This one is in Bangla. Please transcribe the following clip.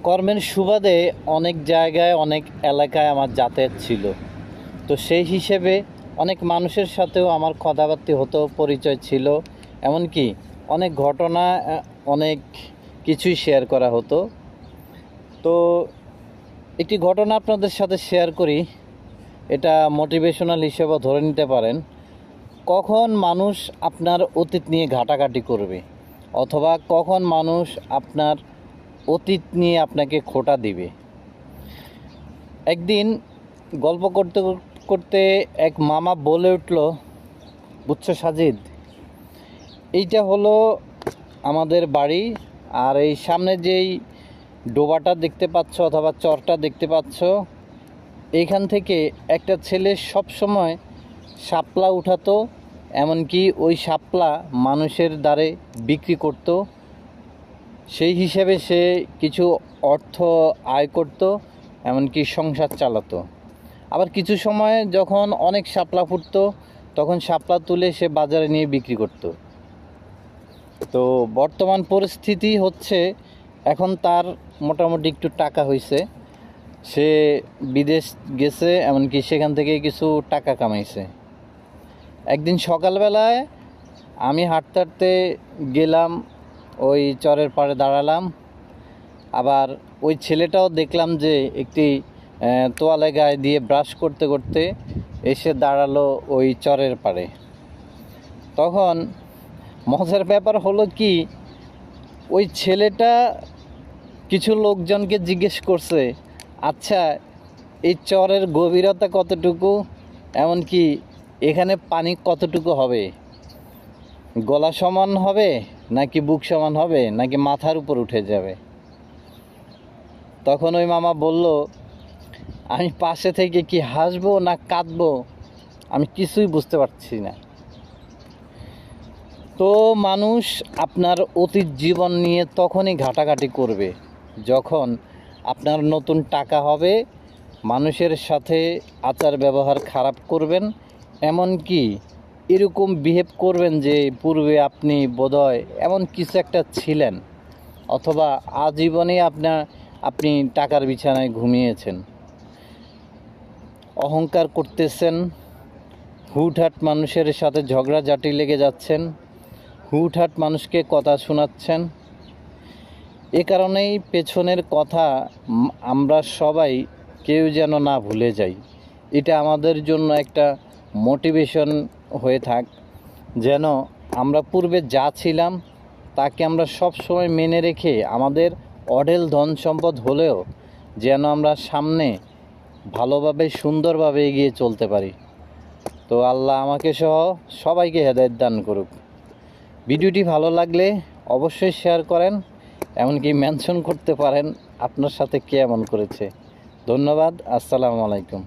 কর্মের সুবাদে অনেক জায়গায় অনেক এলাকায় আমার যাতায়াত ছিল। তো সেই হিসেবে অনেক মানুষের সাথেও আমার কথাবার্তা হতো, পরিচয় ছিল। এমনকি অনেক ঘটনা, অনেক কিছুই শেয়ার করা হতো। তো একটি ঘটনা আপনাদের সাথে শেয়ার করি, এটা মোটিভেশনাল হিসেবেও ধরে নিতে পারেন। কখন মানুষ আপনার অতীত নিয়ে ঘাটাঘাটি করবে, অথবা কখন মানুষ আপনার অতীত নিয়ে আপনাকে খোঁটা দিবে। একদিন গল্প করতে করতে এক মামা বলে উঠল, বুঝছো সাজিদ, এইটা হলো আমাদের বাড়ি, আর এই সামনে যেই ডোবাটা দেখতে পাচ্ছ অথবা চরটা দেখতে পাচ্ছ, এইখান থেকে একটা ছেলে সব সময় শাপলা উঠাতো, এমনকি ওই শাপলা মানুষের দ্বারে বিক্রি করত। সেই হিসেবে সে কিছু অর্থ আয় করত, এমনকি সংসার চালাতো। আবার কিছু সময় যখন অনেক শাপলা ফুটতো, তখন শাপলা তুলে সে বাজারে নিয়ে বিক্রি করত। তো বর্তমান পরিস্থিতি হচ্ছে, এখন তার মোটামুটি একটু টাকা হয়েছে, সে বিদেশ গেছে, এমনকি সেখান থেকে কিছু টাকা কামাইছে। একদিন সকালবেলায় আমি হাঁটতে হাঁটতে গেলাম, ওই চরের পাড়ে দাঁড়ালাম। আবার ওই ছেলেটাও দেখলাম যে একটি তোয়ালে গায়ে দিয়ে ব্রাশ করতে করতে এসে দাঁড়ালো ওই চরের পাড়ে। তখন মজার ব্যাপার হলো কি, ওই ছেলেটা কিছু লোকজনকে জিজ্ঞেস করছে, আচ্ছা এই চরের গভীরতা কতটুকু, এমনকি এখানে পানি কতটুকু হবে, গলা সমান হবে নাকি বুক সমান হবে নাকি মাথার উপর উঠে যাবে। তখন ওই মামা বলল, আমি পাশে থেকে কি হাসবো না কাঁদবো আমি কিছুই বুঝতে পারছি না। তো মানুষ আপনার অতীত জীবন নিয়ে তখনই ঘাটাঘাটি করবে যখন আপনার নতুন টাকা হবে, মানুষের সাথে আচার ব্যবহার খারাপ করবেন, এমনকি এরকম বিহেভ করবেন যে পূর্বে আপনি বোধহয় এমন কিছু একটা ছিলেন, অথবা আজীবনে আপনি টাকার বিছানায় ঘুমিয়েছেন, অহংকার করতেছেন, হুটহাট মানুষের সাথে ঝগড়াঝাটি লেগে যাচ্ছেন, হুটহাট মানুষকে কথা শোনাচ্ছেন। এ কারণেই পেছনের কথা আমরা সবাই কেউ যেন না ভুলে যাই। এটা আমাদের জন্য একটা মোটিভেশন হয়ে থাক, যেন আমরা পূর্বে যা ছিলাম তাকে আমরা সব সময় মেনে রেখে আমাদের অঢেল ধন সম্পদ হলেও যেন আমরা সামনে ভালোভাবে সুন্দরভাবে এগিয়ে চলতে পারি। তো আল্লাহ আমাকে সহ সবাইকে হেদায়েত দান করুক। ভিডিওটি ভালো লাগলে অবশ্যই শেয়ার করেন, এমনকি মেনশন করতে পারেন আপনার সাথে কে এমন করেছে। ধন্যবাদ। আসসালামু আলাইকুম।